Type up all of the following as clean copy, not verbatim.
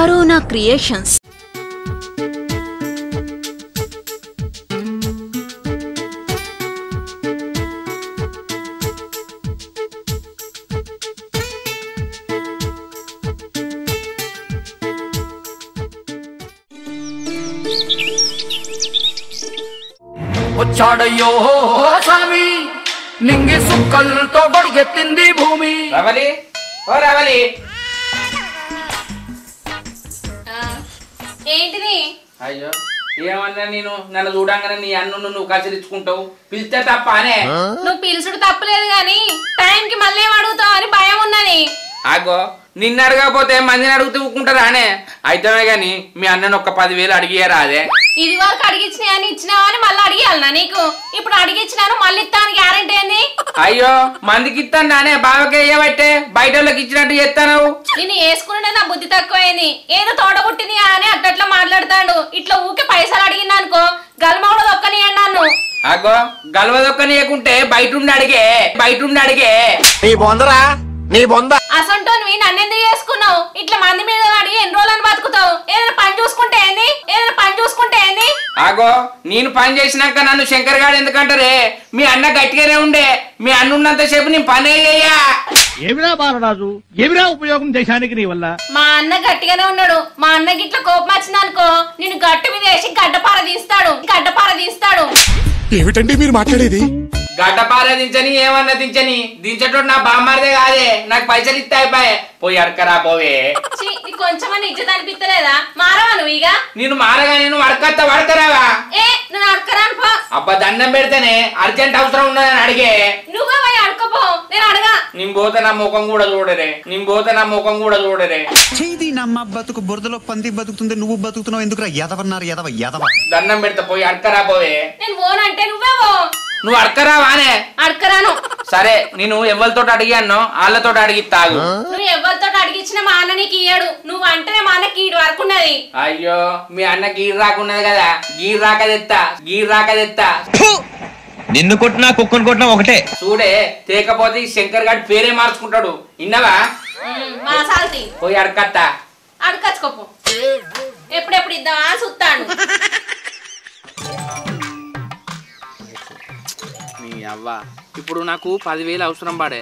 Corona creations. వచ్చాడయ్యో స్వామి నింగి సుక్కలతో బడిగెత్తింది భూమి. రవలి ఓ రవలి, ఏంటిది? అయ్యో ఏమన్నా నేను నన్ను చూడంగానే నీ అన్ను నువ్వు కసిరించుకుంటావు, పిలిస్తే తప్ప అనే. నువ్వు పిలుచుడు తప్పలేదు గాని టైంకి మళ్ళీ ఏం అడుగుతావు అని భయం ఉన్నది. ఆగో నిన్ను అడగకపోతే మందిని అడుగుతూ ఊకుంటారా అనే. అయితమే గాని మీ అన్నను ఒక్క 10,000 అడిగియారా? అదే ఇది వరకు అడిగిచ్చినా అని ఇచ్చినావా అని మళ్ళీ అడిగాలనా నీకు? ఇప్పుడు అడిగిచ్చినాను మళ్ళీ ఇస్తాను గ్యారంటీ ఏంది? అయ్యో మందికి ఇస్తాను నానే, బావకే ఏవట్టే బయట వాళ్ళకి ఇచ్చినట్టు చేస్తాను. నేను వేసుకునే నా బుద్ధి తక్కువైంది. ఏదో తోట పుట్టింది అని అట్లా మాట్లాడతాడు. ఇట్లా ఊకే పైసలు అడిగింది అనుకో గల్మౌడ దొక్కనియండి నన్ను. అగో గలవదొక్కనియకుంటే బయట ఉండి అడిగే నీ బొందరా నీ బొంద. అసంటోనివి నన్నెందుకు చేసుకున్నావు? ఇట్లా మంది మీద అడిగి ఎన్ని రోజులని బతుకుతావు? ఏదైనా పని చూసుకుంటే ఏంది? ఆగో నేను పని చేసినాక నన్ను శంకర్ గారు ఎందుకంటారే? మీ అన్న గట్టిగానే ఉండే, మీ అన్న ఉన్నంతసేపు నేను పనే చెయ్యా. ఏమిరా బాలరాజు, ఏమిరా ఉపయోగం దేశానికి నీ వల్ల? మా అన్న గట్టిగానే ఉన్నాడు. మా అన్నకి ఇట్లా కోపం వచ్చిందనుకో నేను గట్టు మీద వేసి గడ్డపార తీస్తాడు. ఏమిటండి మీరు మాట్లాడేది? గడ్డపార దించని ఏమన్నా దించని దించటోడు నా బామ్మారిదే కాదే, నాకు పైసలు ఇస్తే అయిపోయే. పోయి అడకరా పోవే. కొంచెమని ఇజ్జత అనిపిస్తలేదా? మారవా నువ్వు? ఇక నేను మారగా నేను వడకరావా? నేను అడకరాను పో. అబ్బా దండం పెడితేనే అర్జెంట్ అవసరం ఉన్నదని అడిగే. నువ్వే పోయి అడకపో, నేను అడగా. నేను పోతే నా ముఖం కూడా చూడరే. చేది నమ్మ బతుకు బురదలో పంది బతుకుతుంది, నువ్వు బతుకుతున్నావు ఎందుకురా? ఎదవన్నారు ఎదవ. దండం పెడితే పోయి అడకరా పోవే. నేను పోనంటే నువ్వే పో. నువ్వు అడకరావానే? అడకరాను. సరే నేను ఎవరితో అడిగాను వాళ్ళతో అడిగిస్తాగు. నువ్వు ఎవరితో అడిగించిన మా అన్న నీకు ఇయ్యాడు. నువ్వు అంటేనే మా అన్న కీడు వరకున్నది. అయ్యో మీ అన్న గీరు రాకున్నది కదా, గీరు రాక తెత్తా. నిన్ను కొట్టినా కుక్కను కొట్టినా ఒకటే. చూడే తేకపోతే శంకర్ గారి పేరే మార్చుకుంటాడు. ఇన్నవా? మా సాల్తి పోయి అడకత్తా. అడకచ్చుకోపో. ఎప్పుడెప్పుడు ఇద్దామా చూస్తాను. అవ్వా ఇప్పుడు నాకు 10,000 అవసరం పడే.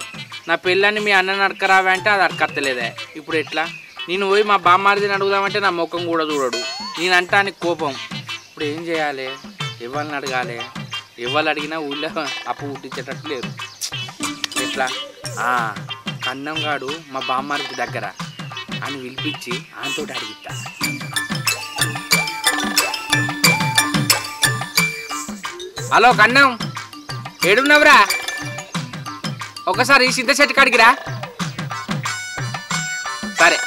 నా పెళ్ళాన్ని మీ అన్నని అడకరావా అంటే అది అడకత్తలేదే. ఇప్పుడు ఎట్లా? నేను పోయి మా బామ్మారిదిని అడుగుదామంటే నా ముఖం కూడా చూడడు. నేనంటా అని కోపం. ఇప్పుడు ఏం చేయాలి? ఎవరిని అడగాలి? ఎవరు అడిగినా ఊళ్ళో అప్పు పుట్టించేటట్టు లేదు. ఎట్లా? కన్నంగాడు మా బామ్మారికి దగ్గర అని పిలిపించి ఆయనతో అడిగిస్తా. హలో కన్నం, ఏడున్నావురా? ఒకసారి చింత చెట్టు కాడికిరా. సరే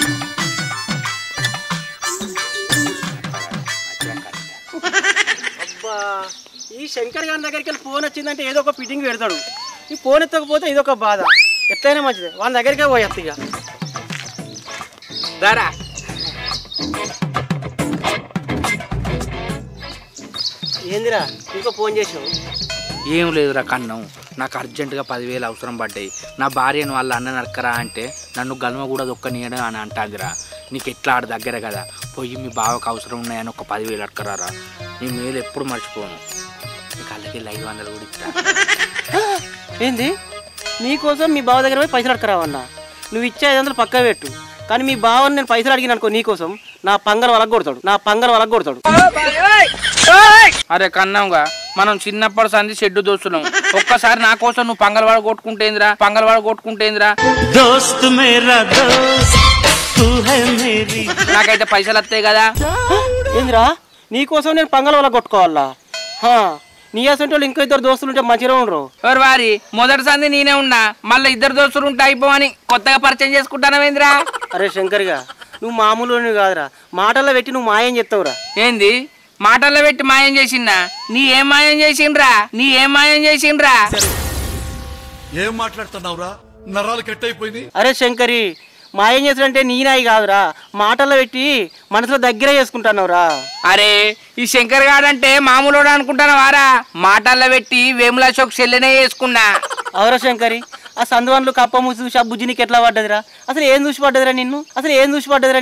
అబ్బా ఈ శంకర్ గారి దగ్గరికి వెళ్ళి ఫోన్ వచ్చిందంటే ఏదో ఒక ఫిట్టింగ్ పెడతాడు. ఈ ఫోన్ ఎత్తకపోతే ఇదొక బాధ. ఎట్లయినా మంచిది వాళ్ళ దగ్గరికే పోయేస్తా. ఇక దారా ఏందిరా ఇంకో ఫోన్ చేసావు? ఏం లేదురా కన్నం, నాకు అర్జెంటుగా 10,000 అవసరం పడ్డాయి. నా భార్యను వాళ్ళ అన్న నరకరా అంటే నన్ను గల్మ కూడా దొక్కనియడం అని అంటాదిరా. నీకు ఎట్లా ఆడ దగ్గర కదా, పోయి మీ బావకు అవసరం ఉన్నాయని ఒక 10,000 అడకరారా. నీ మేలు ఎప్పుడు మర్చిపోను. నీకు అల్లకి 500 కూడా ఇస్తా. ఏంది? నీకోసం మీ బావ దగ్గర పోయి పైసలు అడకరావన్నా? నువ్వు ఇచ్చే 500 పక్కా పెట్టు. కానీ మీ బావని నేను పైసలు అడిగిన అనుకో నీకోసం నా పంగల వలకు కొడతాడు. అరే కన్నంగా మనం చిన్నప్పటి సంది షెడ్డు దోస్తున్నాం. ఒక్కసారి నా కోసం నువ్వు పంగలవాడ కొట్టుకుంటేంద్రా. నాకైతే పైసలు వస్తాయి కదా. ఏందిరా నీకోసం నేను పంగల వల్ల కొట్టుకోవాలా? నీ అసంటే వాళ్ళు ఇంకో 2 దోస్తులు ఉంటే మంచిగా ఉండరు. ఎవరు వారి మొదటి సంది నేనే ఉన్నా, మళ్ళీ 2 దోస్తులు ఉంటే అయిపోవని కొత్తగా పరిచయం చేసుకుంటానవేంద్రా? అరే శంకర్గా నువ్వు మామూలు కాదురా, మాటల్లో పెట్టి నువ్వు మాయం చెప్తావురా. ఏంది మాటల్లో పెట్టి మాయం చేసిందా? నీ ఏం మాయం చేసిండ్రా? ఏం మాట్లాడుతున్నావురా? నరాలు కట్ అయిపోయింది. అరే శంకరి మాయం చేసాడంటే నీనాయి కాదురా, మాటల్లో పెట్టి మనసులో దగ్గర చేసుకుంటున్నావురా. అరే ఈ శంకర్ గాడంటే మామూలు అనుకుంటాను వారా? మాటల్లో పెట్టి వేముల అశోక్ చెల్లెనే చేసుకున్నా. అవరా శంకరి ఆ సందువన్లు కప్పము చూసి ఆ బుజ్జి నీకు ఎట్లా పడ్డదిరా? అసలు ఏం చూసి పడ్డదిరా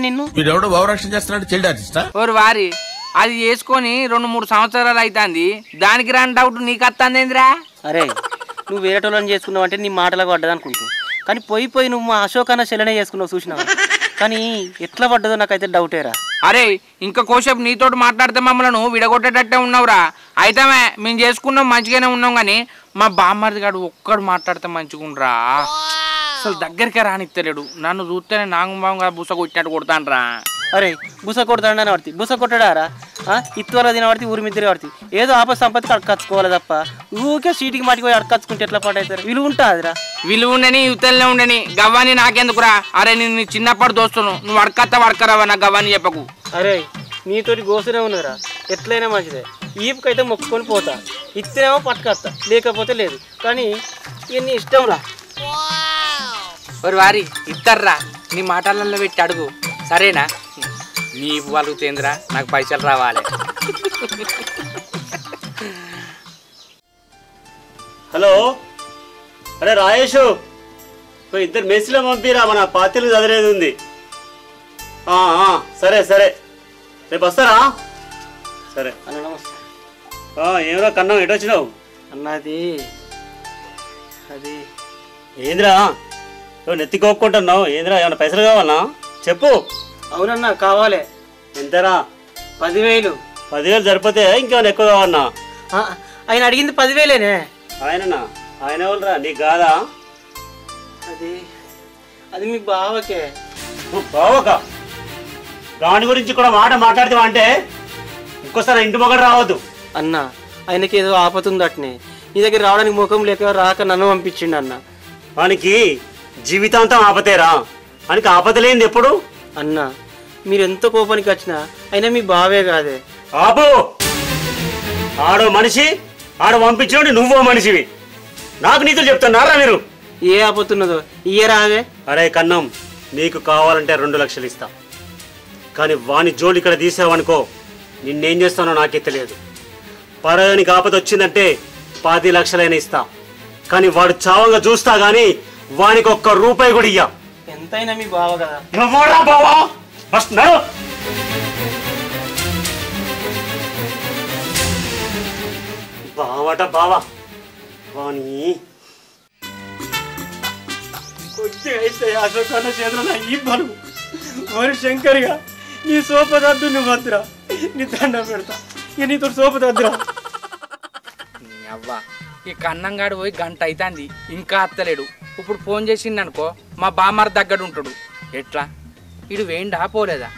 నిన్ను? వీడెవడో భావరక్షణ చేస్తున్నాడు, చైల్డ్ ఆర్టిస్టా? ఓరు వారి అది చేసుకొని 2-3 సంవత్సరాలు అవుతుంది, దానికి రాని డౌట్ నీకు వస్తుందేంద్రా? అరే నువ్వు వేరే వాళ్ళని చేసుకున్నావు అంటే నీ మాటలకు పడ్డది అనుకుంటూ, కానీ పోయి నువ్వు మా అశోక్ అన్న చెల్లెనే చేసుకున్నావు చూసినావు, కానీ ఎట్లా పడ్డదో నాకైతే డౌటేరా. అరే ఇంకా కోసేపు నీతోటి మాట్లాడితే మమ్మల్ని విడగొట్టేటట్టే ఉన్నావురా. అయితే మేము చేసుకున్నాం మంచిగానే ఉన్నాం, కానీ మా బామ్మర్ది గాడు ఒక్కడు మాట్లాడితే మంచిగుండ్రా. అసలు దగ్గరికే రానిత్తలేడు, నన్ను చూస్తేనే నాగంబాగా బుస కొట్టినట్టు కొడతానరా. అరే బుస కొడతాడని పడుతుంది, బుస కొట్టాడారా? ఇత్తువల తినబడితే ఊరి మిద్దరి పడుతుంది, ఏదో ఆపద సంపత్తికి అడకచ్చుకోవాలి తప్ప ఊరికే సీటికి మాటికి పోయి అడకచ్చుకుంటే ఎట్లా పాడవుతారు? విలువ ఉంటుందిరా. విలువ ఉండని యువతలనే ఉండని, గవ్వాని నాకెందుకురా? అరే నేను చిన్నప్పటి దోస్తును, నువ్వు అడకరావా నా గవ్వాని చెప్పకు. అరే నీతోటి గోసునే ఉన్నదిరా, ఎట్లయినా మంచిదే. ఈపుకైతే మొక్కుకొని పోతా, ఇత్తేనేమో పట్టుకొస్తా, లేకపోతే లేదు, కానీ ఇవన్నీ ఇష్టం రా. మరి వారి ఇద్దర్రా, నీ మాటలలో పెట్టి అడుగు, సరేనా? నీ వాళ్ళు తేంద్రా, నాకు పైసలు రావాలి. హలో, అరే రాయేషు, ఇద్దరు మెస్సులో పంపిరా, మన పాత్రలు చదివేది ఉంది. సరే రేపు వస్తారా? సరే అన్న నమస్తే. ఏమరా కన్నం, ఎటు వచ్చినావు? అన్నది అది ఏంద్రా నెత్తికోక్కుంటున్నావు? ఏంద్రా ఏమన్నా పైసలు కావాలన్నా చెప్పు. అవునన్నా కావాలి. ఎంతరా? 10,000. 10,000 సరిపోతే ఇంకేమైనా ఎక్కువ కావన్నా? ఆయన అడిగింది 10,000. ఆయననా? ఆయన ఎవరురా, నీకు కాదా? అది మీ బావకే. బావకా? దాని గురించి కూడా మాట మాట్లాడతావా అంటే ఇంకోసారి ఇంటి మొగడు రావద్దు. అన్న ఆయనకి ఏదో ఆపతుందటనే, నీ దగ్గర రావడానికి ముఖం లేక రాక నన్ను పంపించిండు అన్న. వానికి జీవితాంతం ఆపతేరా, వానికి ఆపతలేంది ఎప్పుడు? అన్న మీరు ఎంత కోపానికి వచ్చినా అయినా మీ బావే కాదే. ఆపు! ఆడో మనిషి, ఆడ పంపించినోడు నువ్వో మనిషివి. నాకు నీతులు చెప్తున్నారా మీరు? ఏ ఆపతున్నదో ఇయ్యరావే. అరే కన్నం, నీకు కావాలంటే 2 లక్షలు ఇస్తా, కానీ వాని జోలు ఇక్కడ తీసావనుకో నిన్నేం చేస్తానో నాకే తెలియదు. పరాయానికి ఆపద వచ్చిందంటే 10 లక్షలైనా ఇస్తా, కానీ వాడు చావంగా చూస్తా గానీ వానికి 1 రూపాయి కూడా ఇయ్యా. ఎంతైనా మీ బావ కదా. నువ్వురా బావా, ఫస్ట్ నడు. బావట బావా, వాని అశోక్ అన్న చేతులు నా ఈ బలుగు వారి శంకరిగా నీ సోపదద్దు, నువ్వు వద్దురా, నీ దండ పెడతా, ఇక నీతో సోపదద్దురా. అవ్వా ఈ కన్నంగాడు పోయి గంట అవుతుంది, ఇంకా అత్తలేడు. ఇప్పుడు ఫోన్ చేసింది అనుకో, మా బామ్మారు దగ్గర ఉంటాడు. ఎట్లా ఇడు వేయండా పోలేదా?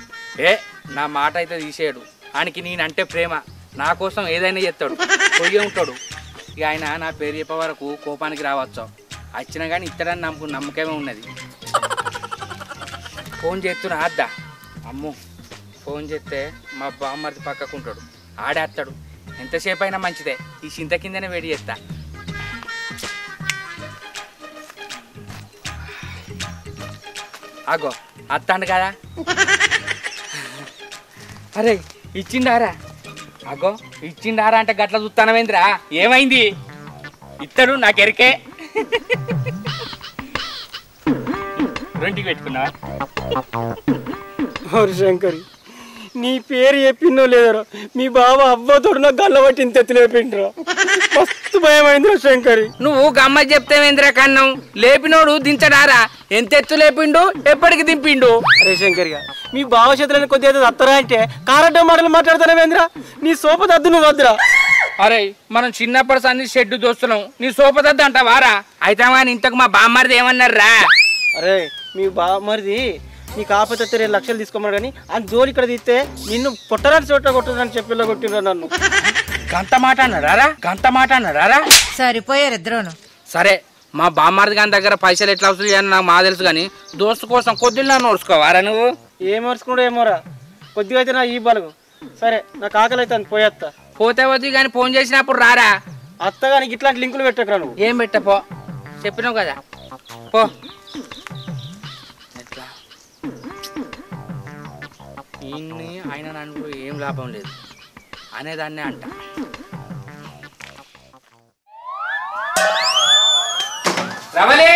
నా మాట అయితే తీసేయడు. ఆయనకి నేనంటే ప్రేమ, నా కోసం ఏదైనా చేస్తాడు, పోయే ఉంటాడు. ఇక ఆయన నా పేరు చెప్పే వరకు కోపానికి రావచ్చు, వచ్చినా కానీ ఇత్తడని నమ్మకమే ఉన్నది. ఫోన్ చేస్తున్నా అద్దా, అమ్ము ఫోన్ చేస్తే మా బామ్మర్ది పక్కకుంటాడు, ఆడేస్తాడు. ఎంతసేపు అయినా మంచిదే, ఈ చింత కిందనే వేడి చేస్తా. అగో అత్తాండు కదా. అరే ఇచ్చిండారా? అగో ఇచ్చిండారా అంటే గట్ల చూస్తానవేంద్రా, ఏమైంది? ఇత్తడు నాకెరికే. రెండుకి పెట్టుకున్నా. శంకరి నీ పేరు చెప్పిందో లేదరా, మీ బావ అవ్వతోడు నాకు గల్ల పట్టింది తెత్తులేపిండ్రా, మస్తు భయమైందిరా శంకరి. నువ్వు గమ్మ చెప్తావేంద్రా కన్నం, లేపినోడు దించడారా? ఎంత ఎత్తు లేపిండు, ఎప్పటికి దింపిండు? అరే శంకరిగా మీ బావ చేతులని కొద్దిగా అత్తరా అంటే కారడ్డ మాటలు మాట్లాడతానేవేంద్రా, నీ సోపదద్దు నువ్వు వద్దురా. అరే మనం చిన్నప్పటి సంది షెడ్డు దోస్తున్నాం, నీ సోపదద్దు అంటావారా? అయితే కానీ ఇంతకు మా బామ్మరిది ఏమన్నారా? అరే మీ బామ్మరిది నీకు ఆపత్తే 2 లక్షలు తీసుకోమన్నాడు, కానీ ఆ జోలు ఇక్కడ తీస్తే నిన్ను పొట్టరాని చోట కొట్టదని చెప్పిలో కొట్టిరా నన్ను. గంట మాట అన్నారా? సరిపోయారు ఇద్దరును. సరే మా బామ్మరిది గారి దగ్గర పైసలు ఎట్లా వస్తుంది అని నాకు మా తెలుసు, కానీ దోస్తు కోసం కొద్దిగా నోడుచుకోవారా నువ్వు? ఏం నోడుచుకుంటా ఏమోరా, కొద్దిగా అయితే నా ఈ బలుగు. సరే నాకు ఆకలి అయితే పోయేస్తా. పోతే వద్దు కానీ ఫోన్ చేసినప్పుడు రారా. అత్తగాని ఇట్లాంటి లింకులు పెట్టకరా నువ్వు. ఏం పెట్టపో, చెప్పినావు కదా పో. ఎట్లా ఈయన్ని ఆయన నన్ను ఏం లాభం లేదు అనేదాన్నే అంట. రవలి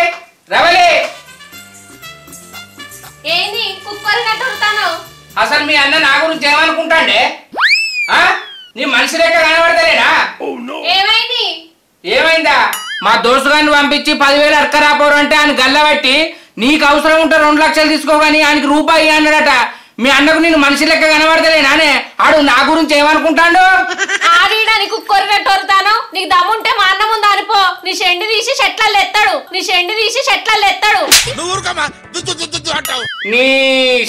రవలి ఏంది కుక్కరినట్టు ఉడతాను? అసలు మీ అన్న నా గురించి ఏమనుకుంటాండే? నీ మనిషి లెక్క కనబడతలేడా? ఏమైంది? ఏమైందా? మా దోస్తు గారిని పంపించి 10,000 అడకరాపోరు అంటే ఆయన గల్లబట్టి నీకు అవసరం ఉంటే 2 లక్షలు తీసుకోగాని ఆయనకి రూపాయి అన్నాడట. మీ అన్నకు నేను మనిషి లెక్క కనబడతలేనానే? ఆడు నా గురించి ఏమనుకుంటాడు? ఆడిడని కుక్కరినట్టు ఉడతాను. నీకు దమ్ముంటే మా అన్న ముందు అనిపో. నీ షెండి తీసి చెట్లలో ఎత్తాడు. నీ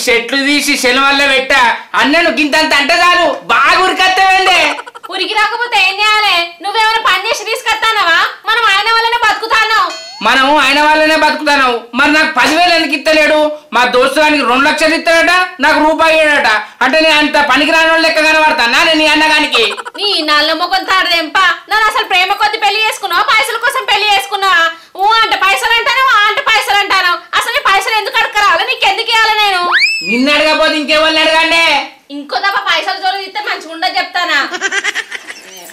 చెట్లు తీసి శనివల్ల పెట్టా అన్నను గింతంత అంటే చాలు బాగా ఉరికత్తేండే. ఉరికి రాకపోతే ఏం చేయాలి? నువ్వేమైనా పని చేసి తీసుకొస్తానవా? మనం ఆయన వల్లనే బతుకుతాను. మరి నాకు 10,000 ఎందుకు ఇస్తలేడు? మా దోస్తు గానికి 2 లక్షలు ఇస్తాడట, నాకు రూపాయి ఇయ్యడట. అంటే నేను అంత పనికిరాని వాళ్ళు లెక్క కనబడతానా నీ అన్నగానికి? నీ నల్ల మొక్కలు తాడదెంప. నన్ను అసలు ప్రేమ కొద్ది పెళ్లి చేసుకున్నావా, పైసల కోసం పెళ్లి చేసుకున్నావా? ఊ అంటే పైసలు అంటాను, ఆ అంటే పైసలు అంటాను. అసలు నీ పైసలు ఎందుకు అడగరావాలి? నీకు ఎందుకు ఇవ్వాలి? నేను నిన్ను అడగపోతే ఇంకెవరిని అడగండి? ఇంకో దప్ప పైసలు జోలు తీస్తే మంచిగా ఉండదు చెప్తానా?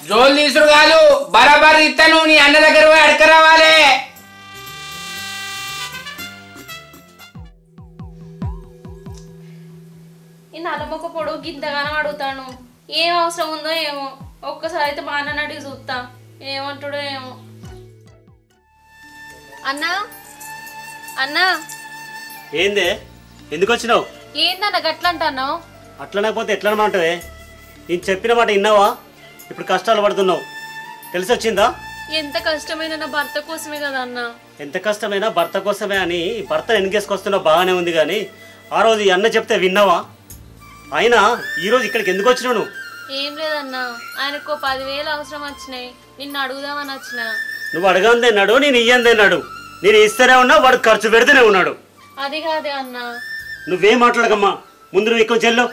జోలు తీసుడు కాదు, బరాబర్ ఇస్తాను. నీ అన్న దగ్గర పోయి అడగరావాలి. ఈ నల్లమొక్క పొడుగు గింతగానో అడుగుతాను. ఏం అవసరం ఉందో ఏమో. ఒక్కసారి అయితే మా అన్న అడిగి చూస్తా, ఏమంటాడో ఏమో. అన్నా అన్నా. ఏందే, ఎందుకు వచ్చినావు? ఏందన్న గట్లంటావు? అట్లనకపోతే ఎట్లా అనమాటవే? నేను చెప్పిన మాట విన్నావా? ఇప్పుడు కష్టాలు పడుతున్నావు, తెలిసి వచ్చిందా? ఎంత కష్టమైన నా భర్త కోసమే కదా అన్న. ఎంత కష్టమైనా భర్త కోసమే అని భర్త వెనకేసుకొస్తున్నావు బాగానే ఉంది, కానీ ఆ రోజు ఈ అన్న చెప్తే విన్నావా? అయినా ఈరోజు ఇక్కడికి ఎందుకు వచ్చినావు నువ్వు? ఏం లేదన్నా, ఆయనకు 10,000 అవసరం వచ్చినాయి, నిన్ను అడుగుదామని వచ్చిన. నువ్వు అడగందేనాడు, నేను ఇయ్యందేనాడు. నేను ఇస్తేనే ఉన్నా, వాడు ఖర్చు పెడితేనే ఉన్నాడు. అది కాదే అన్నా. నువ్వేం మాట్లాడకమ్మా, ముందు నువ్వు ఇక్కడ చెల్లు.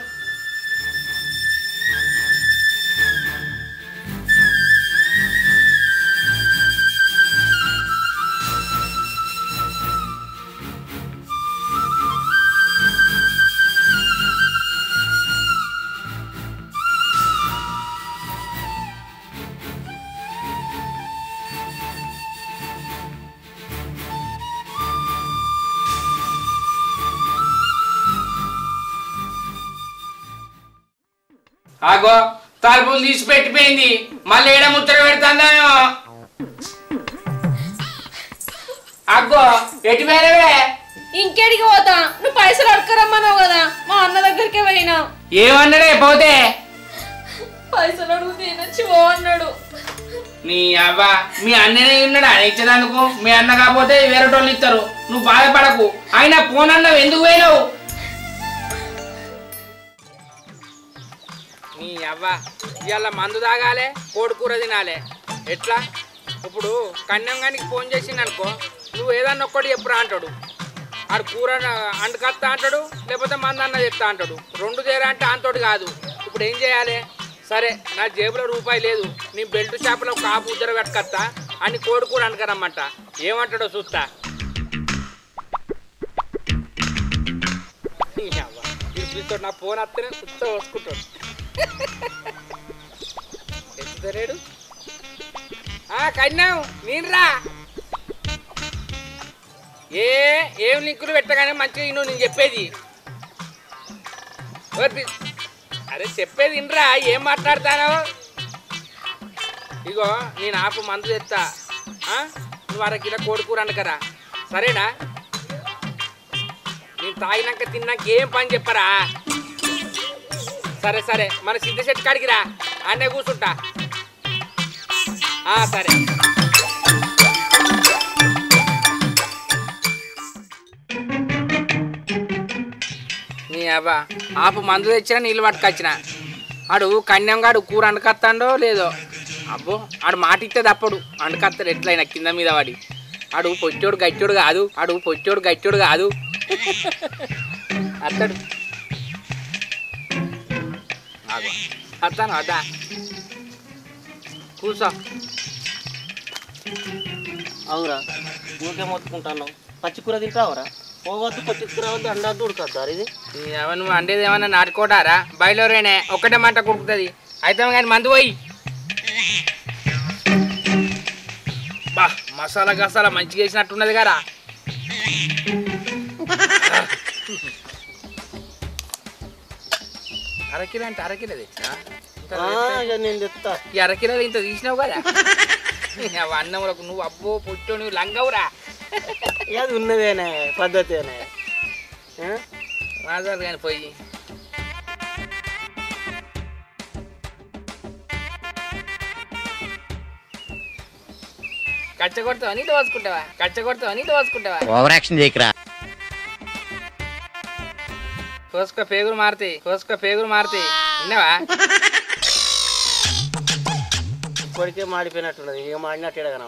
ఆగో, తలుపులు తీసి పెట్టిపోయింది. మళ్ళీ ఏడ ముచ్చట పెడతాందేమో. అగ్గో, ఎటు పోయినవే? ఇంకేడికి పోతా? నువ్వు పైసలు అడగరమ్మన్నావు కదా, మా అన్న దగ్గరికే పోయినా. ఏమన్నాడే పోతే? పైసలు అడుగుతే నచ్చిపో అన్నాడు. నీ అవ్వ, మీ అన్ననే ఉన్నాడా ఇచ్చేదానికి? మీ అన్న కాకపోతే వేరే వాళ్ళు ఇస్తారు, నువ్వు బాధపడకు. అయినా ఫోన్ అన్నావు, ఎందుకు పోయినావు? నీ అవ్వ, ఇవాళ మందు తాగాలే, కోడికూర తినాలే. ఎట్లా? ఇప్పుడు కన్యంగానికి ఫోన్ చేసింది అనుకో, నువ్వు ఏదన్నా ఒక్కటి ఎప్పుడు అంటాడు. ఆడు కూర అంటుకత్తా అంటాడు, లేకపోతే మందు అన్న చెప్తా అంటాడు. 2 చేరా అంటే అంతోటి కాదు. ఇప్పుడు ఏం చేయాలి? సరే, నా జేబులో రూపాయి లేదు, నీ బెల్ట్ షాపులో కాపు ఉద్దర పెట్టుకత్తా అని కోడికూర అంటుకరమ్మంట. ఏమంటాడో చూస్తా. నా ఫోన్ వస్తేనే ఉత్సవ వసుకుంటాడు. ఎత్తుతారేడు. కన్యాం నేనురా. ఏం లింకులు పెట్టగానే మంచిగా ఇను నేను చెప్పేది. అరే చెప్పేది ఇన్రా, ఏం మాట్లాడతాను? ఇగో నేను ఆపు మందు తెస్తా, నువ్వు 1 కిలో కోడికూర అండకరా, సరేనా? నేను తాగినాక తిన్నాక ఏం పని చెప్పరా? సరే సరే, మన సిద్ధశెట్టి కాడికి రా, అన్నే కూర్చుంటా. సరే. నీ అబ్బా, ఆపు మందు తెచ్చినా నీళ్ళు పట్టుకొచ్చిన. ఆడు కన్యంగాడు కూర అండకత్తాడో లేదో. అబ్బో, ఆడు మాట ఇస్తే తప్పడు, అండకత్తాడు ఎట్లయినా కింద మీద వాడి. ఆడు పొట్టోడు గట్టోడు కాదు. అత్తడు అత్తాను అద్దా, కూర్చో. అవురా, ఊరికే మొత్తుకుంటాను. పచ్చికూర తింటావరా? పోవద్దు, పచ్చికూరవద్దు, అండద్దు, ఉడకద్దు. ఇది నువ్వు అండేది ఏమన్నా నాటుకోటారా? బయలురేనే ఒక్కటే మంట కుడుకుతుంది. అయితే కానీ మందు పోయి. బా మసాలా గసాలా మంచిగా వేసినట్టున్నది కదా. అరకిలో అంటే అరకిలో తెచ్చా నేను చెప్తా. ఈ అరకిలో ఇంత తీసినావు కదా అన్నంలకు నువ్వు అబ్బో పుట్టో నువ్వు లంగవురా. అది ఉన్నదేనే పద్ధతేనే రాజాలు కానీ పోయి కచ్చ కొడతావా నీ దోసుకుంటావా, కచ్చ కొడతావా నీ దోసుకుంటావా. Over action చేయకరా. కోసుకో పేగులు మారుతాయి, కోసుకో పేగులు మారుతాయి. విన్నావా? ఇప్పటికే మాడిపోయినట్టున్నది, ఇక మాడినట్టు ఎడగన.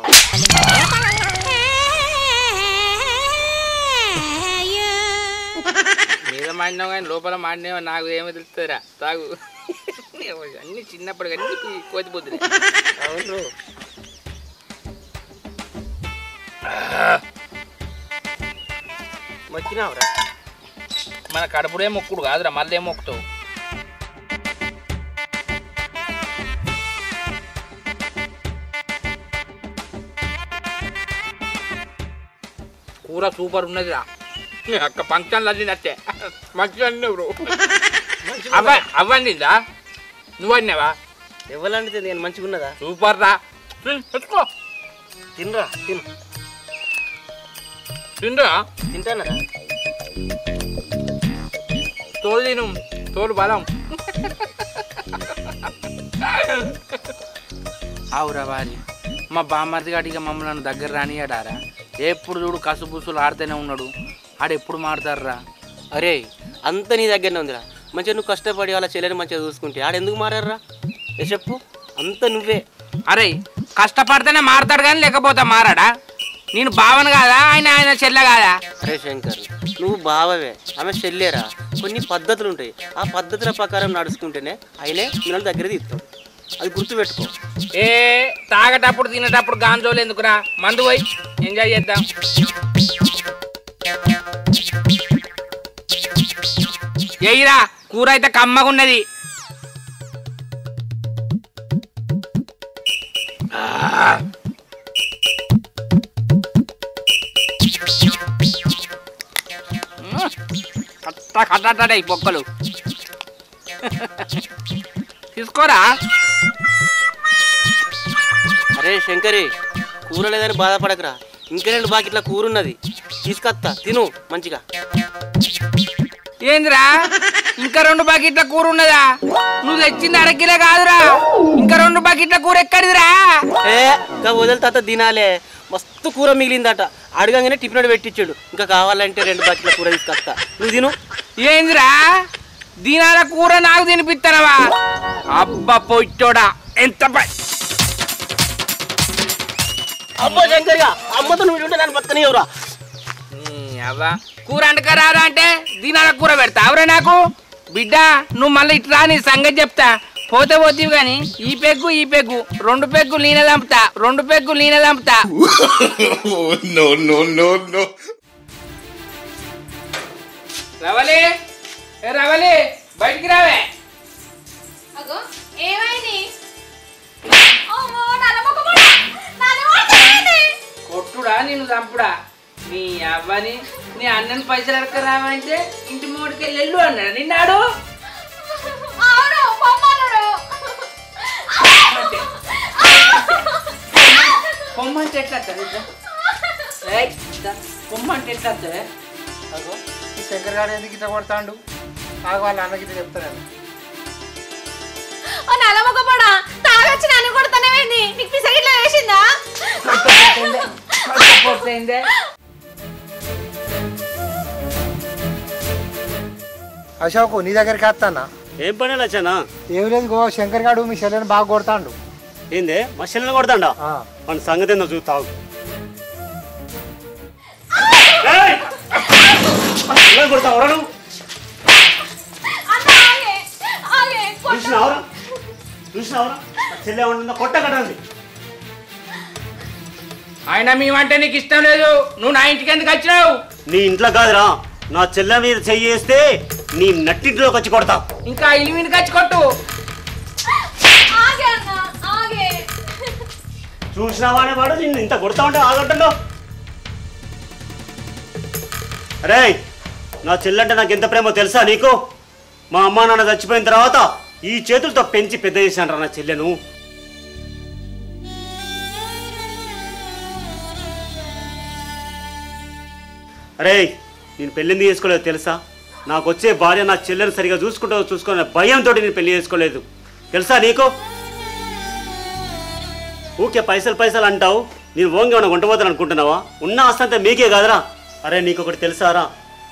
మీద మాడినావు కానీ లోపల మాడినావా నాకు ఏమో తెలుస్తుందిరా. తాగు. అన్ని చిన్నప్పుడు అన్ని కోతి పొద్దునే. అవును వచ్చినావురా. మన కడుపుడే మొక్కుడు కాదురా, మళ్ళీ ఏం మొక్కుతావు. కూర సూపర్ ఉన్నదిరా. అక్క ఫంక్షన్లు అల్లినట్టే మంచిగా అన్నావు. అవ్వండిదా నువ్వు అన్నావా? ఎవరంటే నేను మంచిగా ఉన్నదా? సూపర్ రా. పెట్టుకో తినరా తిను. తిండ్రా తింటానరా. తోలు తిను, తోలు బలం. అవురా వారి మా బామ్మర్ది గాడిగా మమ్మల్ని దగ్గర రానియాడారా. ఎప్పుడు చూడు కసుబుసులు ఆడుతూనే ఉన్నాడు. ఆడెప్పుడు మారుతారా? అరే అంత నీ దగ్గరనే ఉందిరా. మంచిగా నువ్వు కష్టపడి వాళ్ళ చెల్లెని మంచిగా చూసుకుంటే ఆడెందుకు మారారా? చెప్పు, అంత నువ్వే. అరే కష్టపడితేనే మారుతాడు కానీ లేకపోతే మారాడా? నేను బావను కాదా, ఆయన ఆయన చెల్లె కాదా? అరే శంకర్, నువ్వు బావవే, ఆమె చెల్లేరా. కొన్ని పద్ధతులు ఉంటాయి, ఆ పద్ధతుల ప్రకారం నడుచుకుంటేనే ఆయనే మిమ్మల్ని దగ్గర తీస్తాడు. అది గుర్తుపెట్టుకో. ఏ తాగేటప్పుడు తినేటప్పుడు గాంజోలు ఎందుకురా, మందు పోయి ఎంజాయ్ చేద్దాం. ఏయిరా కూర అయితే కమ్మగున్నది. కట్టాయి బొక్కలు తీసుకోరా. అరే శంకరి, కూర లేదని బాధపడకరా. ఇంకా 2 బాకెట్ల కూర ఉన్నది, తీసుకొస్తా, తిను మంచిగా. ఏందిరా ఇంకా 2 బకెట్ల కూర ఉన్నదా? నువ్వు తెచ్చింది అరకిలే కాదురా, ఇంకా 2 బకెట్ల కూర ఎక్కడిదిరా? ఇంకా వదిలితే తినాలే. మస్తు కూర మిగిలిందట, అడగంగానే టిఫిన్ పెట్టించాడు. ఇంకా కావాలంటే 2 బాకెట్ల కూర తీసుకొస్తా, నువ్వు తిను. ఏందిరా దీనాల కూర నాకు తినిపిస్తానవా? అబ్బా పొట్టోడా ఎంత అబ్బా శంకర్గా, అమ్మతో నువ్వు ఉంటే నన్ను బతకనివ్వరా. అవ్వా కూర అంటకరాదా అంటే దీనాల కూర పెడతావురా నాకు? బిడ్డ నువ్వు మళ్ళీ ఇట్లా నీ సంగతి చెప్తా. పోతే పోతీవి కానీ ఈ పెగ్గు 2 పెగ్గులు నేనే దంపుతా, 2 పెగ్గులు నేనే దంపుతా. రవలి రవలి బయటికి రావే. కొట్టుడా నేను చంపుడా? నీ అవ్వని నీ అన్నని పైసలు అడక రావంటే ఇంటి మూడికి వెళ్ళు అన్నాడు నిన్నాడు. పొమ్మంటే ఎట్లా పొమ్మంటే ఎట్లా ఈ శంకర్ గారు ఎందుకు ఇట్లా కొడతాడు? నాకు వాళ్ళ అన్నకి ఇట్లా చెప్తాను. నలమొకపడా తాగొచ్చి నన్ను కొడతానేమైంది? నీకు పిసగిట్లా వేసిందా? అశోక్ నీ దగ్గరికి వస్తానా? ఏం పని వచ్చానా? ఏం లేదు గో, శంకర్ గారు మీ చెల్లెని బాగా కొడతాడు. ఏందే మా చెల్లెని కొడతాడా? మన సంగతి ఏందో చూస్తావు. కొడతావు చూసినావరా? చూసినావరా చెల్లె ఉంటుందా? కొట్ట కట్టండి. ఆయన మేమంటే నీకు ఇష్టం లేదు, నువ్వు నా ఇంటికి ఎందుకు వచ్చినావు? నీ ఇంట్లో కాదురా, నా చెల్లె మీద చెయ్యేస్తే నీ నట్టింట్లోకి వచ్చి కొడతా. ఇంకా ఇల్లు మీద వచ్చి కొట్టు. చూసినావానే వాడు నిన్ను ఇంత కొడతా ఉంటే ఆగొట్టండు. అరే నా చెల్లంటే నాకు ఎంత ప్రేమో తెలుసా నీకు? మా అమ్మా నాన్న చచ్చిపోయిన తర్వాత ఈ చేతులతో పెంచి పెద్ద చేశాను నా చెల్లెను. అరే నేను పెళ్ళింది చేసుకోలేదు తెలుసా? నాకు వచ్చే భార్య నా చెల్లెను సరిగా చూసుకునే భయంతో నేను పెళ్లి చేసుకోలేదు తెలుసా నీకు? ఊకే పైసలు అంటావు. నేను ఓంగి ఏమైనా వంటపోతాను అనుకుంటున్నావా? ఉన్న ఆస్తంతా మీకే కాదురా. అరే నీకు ఒకటి తెలుసారా?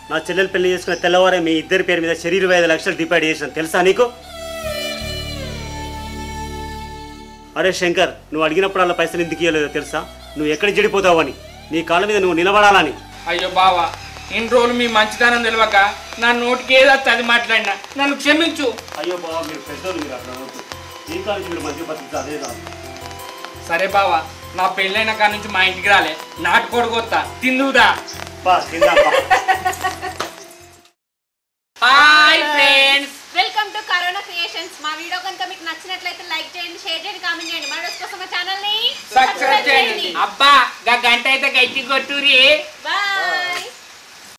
నా చెల్లెలు పెళ్లి చేసుకునే తెల్లవారే మీ ఇద్దరి పేరు మీద 25 లక్షలు డిపాజిట్ చేసాను తెలుసా నీకు? అరే శంకర్, నువ్వు అడిగినప్పుడు పైసలు ఎందుకు ఇవ్వలేదో తెలుసా? నువ్వు ఎక్కడికి చెడిపోతావని, నీ కాళ్ళ మీద నువ్వు నిలబడాలని. అయ్యో బావా, ఇన్ని రోజులు మీ మంచితనం తెలియక నా నోటికి ఏదో అది మాట్లాడినా, నన్ను క్షమించు. అయ్యో బావా, మీరు పెద్దోళ్ళు, మీరు అట్లా ఈ కాలేజీ మీరు మంచి బతుకుతా అదే కాదు. సరే బావా, నా పెళ్ళైన కాడి నుంచి మా ఇంటికి రాలే, నాటుకోడు కొత్త తిందుదా. Hi friends, welcome to corona creations. మా వీడియో కనుక మీకు నచ్చినట్లయితే లైక్ చేయండి, షేర్ చేయండి, కామెంట్ చేయండి. మా వీడియోస్ కోసం మా ఛానల్ ని సబ్స్క్రైబ్ చేయండి. అబ్బా గా గంట అయితే గట్టి కొట్టురి. బై.